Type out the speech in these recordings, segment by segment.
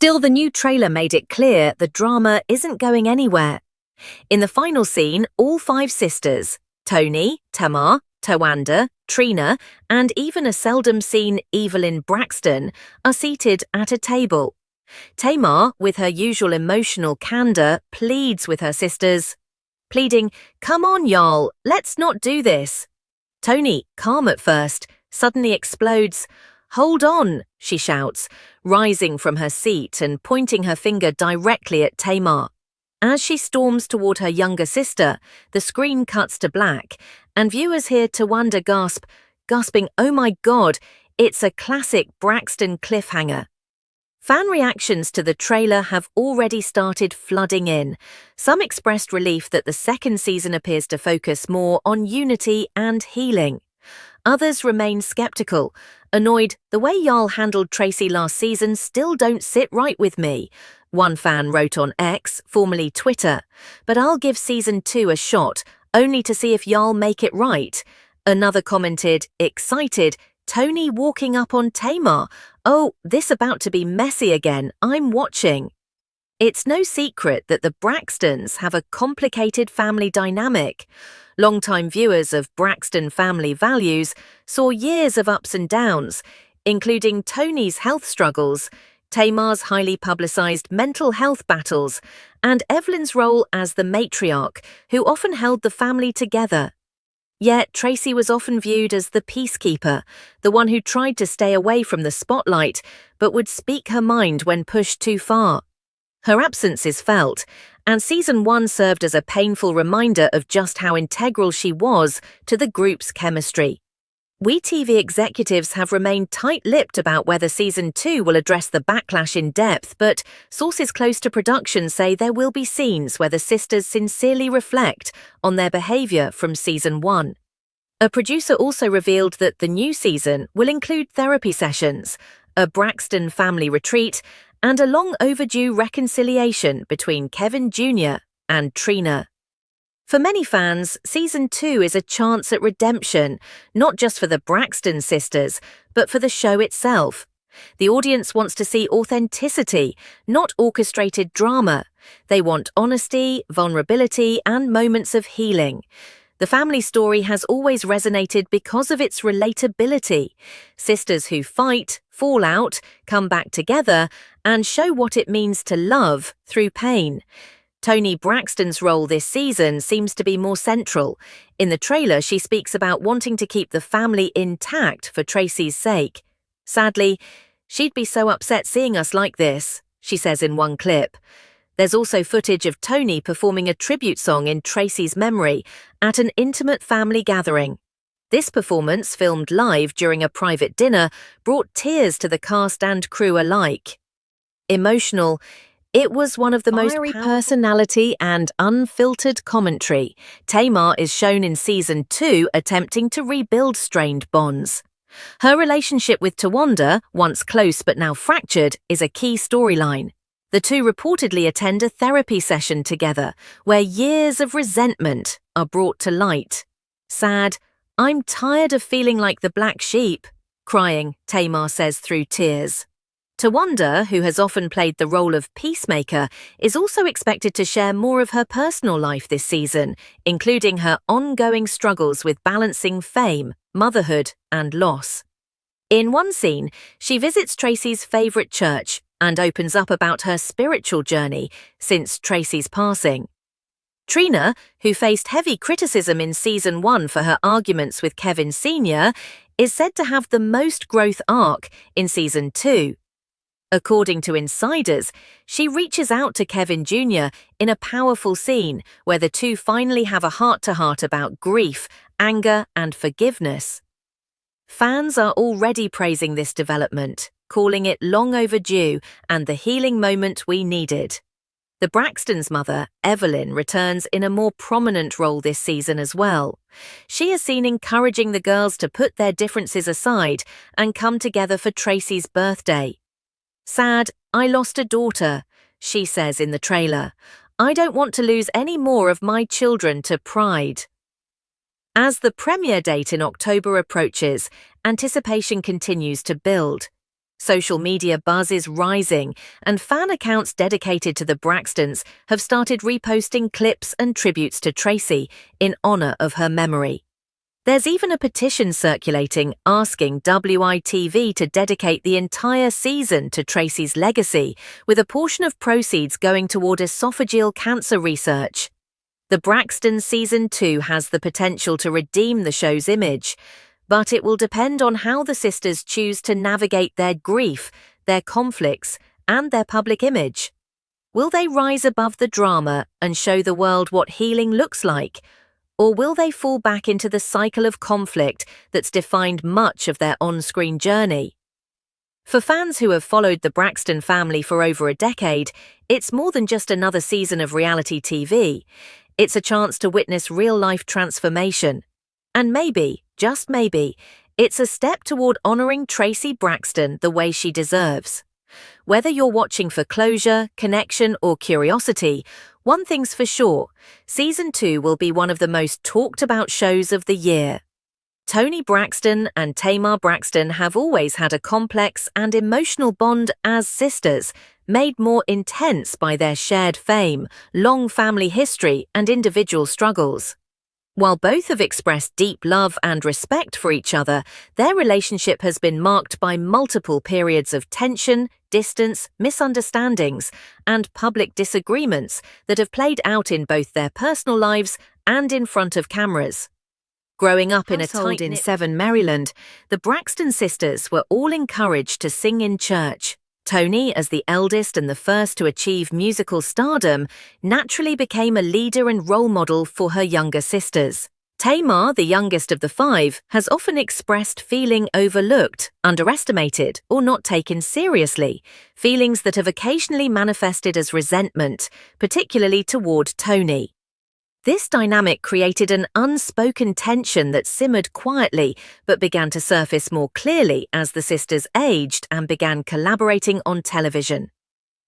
Still, the new trailer made it clear the drama isn't going anywhere. In the final scene, all 5 sisters, Toni, Tamar, Towanda, Trina, and even a seldom-seen Evelyn Braxton, are seated at a table. Tamar, with her usual emotional candor, pleads with her sisters, pleading, "Come on, y'all, let's not do this." Toni, calm at first, suddenly explodes. "Hold on," she shouts, rising from her seat and pointing her finger directly at Tamar. As she storms toward her younger sister, the screen cuts to black, and viewers hear Towanda gasping, "Oh my God, it's a classic Braxton cliffhanger." Fan reactions to the trailer have already started flooding in. Some expressed relief that the second season appears to focus more on unity and healing. Others remain skeptical, annoyed the way y'all handled Tracy last season still don't sit right with me. One fan wrote on X, formerly Twitter, "But I'll give season 2 a shot, only to see if y'all make it right." Another commented, excited, "Toni walking up on Tamar. Oh, this about to be messy again, I'm watching." It's no secret that the Braxtons have a complicated family dynamic. Longtime viewers of Braxton family values saw years of ups and downs, including Toni's health struggles, Tamar's highly publicized mental health battles, and Evelyn's role as the matriarch, who often held the family together. Yet Tracy was often viewed as the peacekeeper, the one who tried to stay away from the spotlight but would speak her mind when pushed too far. Her absence is felt, and season 1 served as a painful reminder of just how integral she was to the group's chemistry. WeTV executives have remained tight-lipped about whether season 2 will address the backlash in depth, but sources close to production say there will be scenes where the sisters sincerely reflect on their behavior from season 1. A producer also revealed that the new season will include therapy sessions, a Braxton family retreat, and a long-overdue reconciliation between Kevin Jr. and Trina. For many fans, season 2 is a chance at redemption, not just for the Braxton sisters, but for the show itself. The audience wants to see authenticity, not orchestrated drama. They want honesty, vulnerability, and moments of healing. The family story has always resonated because of its relatability. Sisters who fight, fall out, come back together, and show what it means to love through pain. Toni Braxton's role this season seems to be more central. In the trailer, she speaks about wanting to keep the family intact for Tracy's sake. "Sadly, she'd be so upset seeing us like this," she says in one clip. There's also footage of Toni performing a tribute song in Tracy's memory at an intimate family gathering. This performance, filmed live during a private dinner, brought tears to the cast and crew alike. Emotional, it was one of the most Fiery personality and unfiltered commentary. Tamar is shown in season 2 attempting to rebuild strained bonds. Her relationship with Towanda, once close but now fractured, is a key storyline. The two reportedly attend a therapy session together, where years of resentment are brought to light. Sad, "I'm tired of feeling like the black sheep," crying, Tamar says through tears. Towanda, who has often played the role of peacemaker, is also expected to share more of her personal life this season, including her ongoing struggles with balancing fame, motherhood, and loss. In one scene, she visits Tracy's favorite church and opens up about her spiritual journey since Tracy's passing. Trina, who faced heavy criticism in season 1 for her arguments with Kevin Sr., is said to have the most growth arc in season 2. According to insiders, she reaches out to Kevin Jr. in a powerful scene where the two finally have a heart-to-heart about grief, anger, and forgiveness. Fans are already praising this development, calling it long overdue and the healing moment we needed. The Braxtons' mother, Evelyn, returns in a more prominent role this season as well. She is seen encouraging the girls to put their differences aside and come together for Tracy's birthday. "Sad, I lost a daughter," she says in the trailer. "I don't want to lose any more of my children to pride." As the premiere date in October approaches, anticipation continues to build. Social media buzz is rising, and fan accounts dedicated to the Braxtons have started reposting clips and tributes to Tracy in honor of her memory. There's even a petition circulating asking WITV to dedicate the entire season to Tracy's legacy, with a portion of proceeds going toward esophageal cancer research. The Braxton Season 2 has the potential to redeem the show's image, but it will depend on how the sisters choose to navigate their grief, their conflicts, and their public image. Will they rise above the drama and show the world what healing looks like? Or will they fall back into the cycle of conflict that's defined much of their on-screen journey? For fans who have followed the Braxton family for over a decade, it's more than just another season of reality TV. It's a chance to witness real-life transformation. And maybe, just maybe, it's a step toward honoring Tracy Braxton the way she deserves. Whether you're watching for closure, connection, or curiosity, one thing's for sure, Season 2 will be one of the most talked about shows of the year. Toni Braxton and Tamar Braxton have always had a complex and emotional bond as sisters, made more intense by their shared fame, long family history, and individual struggles. While both have expressed deep love and respect for each other, their relationship has been marked by multiple periods of tension, distance, misunderstandings, and public disagreements that have played out in both their personal lives and in front of cameras. Growing up in a household in Severn, Maryland, the Braxton sisters were all encouraged to sing in church. Toni, as the eldest and the first to achieve musical stardom, naturally became a leader and role model for her younger sisters. Tamar, the youngest of the five, has often expressed feeling overlooked, underestimated, or not taken seriously, feelings that have occasionally manifested as resentment, particularly toward Toni. This dynamic created an unspoken tension that simmered quietly but began to surface more clearly as the sisters aged and began collaborating on television.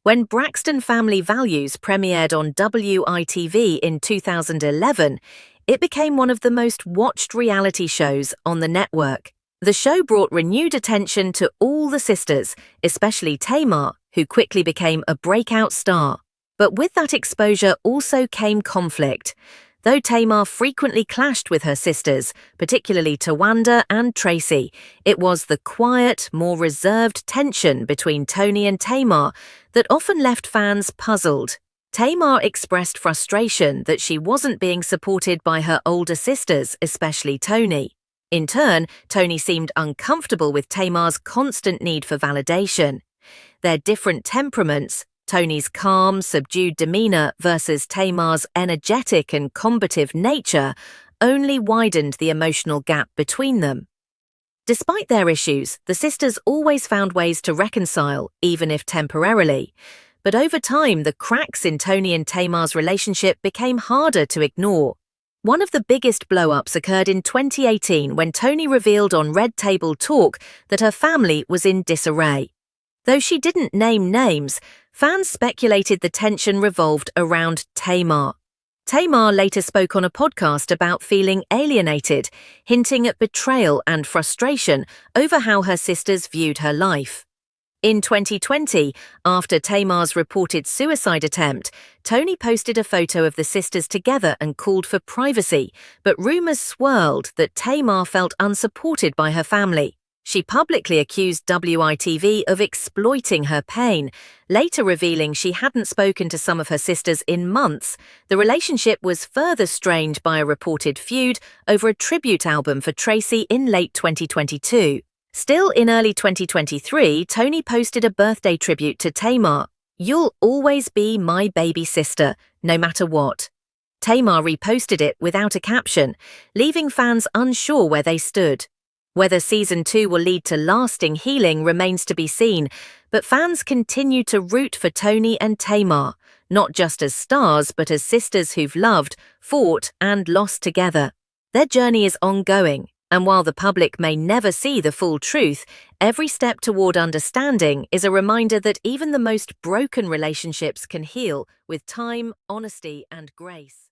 When Braxton Family Values premiered on WITV in 2011, it became one of the most watched reality shows on the network. The show brought renewed attention to all the sisters, especially Tamar, who quickly became a breakout star. But with that exposure also came conflict. Though Tamar frequently clashed with her sisters, particularly Towanda and Tracy, it was the quiet, more reserved tension between Toni and Tamar that often left fans puzzled. Tamar expressed frustration that she wasn't being supported by her older sisters, especially Toni. In turn, Toni seemed uncomfortable with Tamar's constant need for validation. Their different temperaments, Toni's calm, subdued demeanor versus Tamar's energetic and combative nature, only widened the emotional gap between them. Despite their issues, the sisters always found ways to reconcile, even if temporarily. But over time, the cracks in Toni and Tamar's relationship became harder to ignore. One of the biggest blow-ups occurred in 2018 when Toni revealed on Red Table Talk that her family was in disarray. Though she didn't name names, fans speculated the tension revolved around Tamar. Tamar later spoke on a podcast about feeling alienated, hinting at betrayal and frustration over how her sisters viewed her life. In 2020, after Tamar's reported suicide attempt, Toni posted a photo of the sisters together and called for privacy, but rumors swirled that Tamar felt unsupported by her family. She publicly accused WITV of exploiting her pain, later revealing she hadn't spoken to some of her sisters in months. The relationship was further strained by a reported feud over a tribute album for Tracy in late 2022. Still in early 2023, Toni posted a birthday tribute to Tamar. "You'll always be my baby sister, no matter what." Tamar reposted it without a caption, leaving fans unsure where they stood. Whether Season 2 will lead to lasting healing remains to be seen, but fans continue to root for Toni and Tamar, not just as stars but as sisters who've loved, fought, and lost together. Their journey is ongoing, and while the public may never see the full truth, every step toward understanding is a reminder that even the most broken relationships can heal with time, honesty, and grace.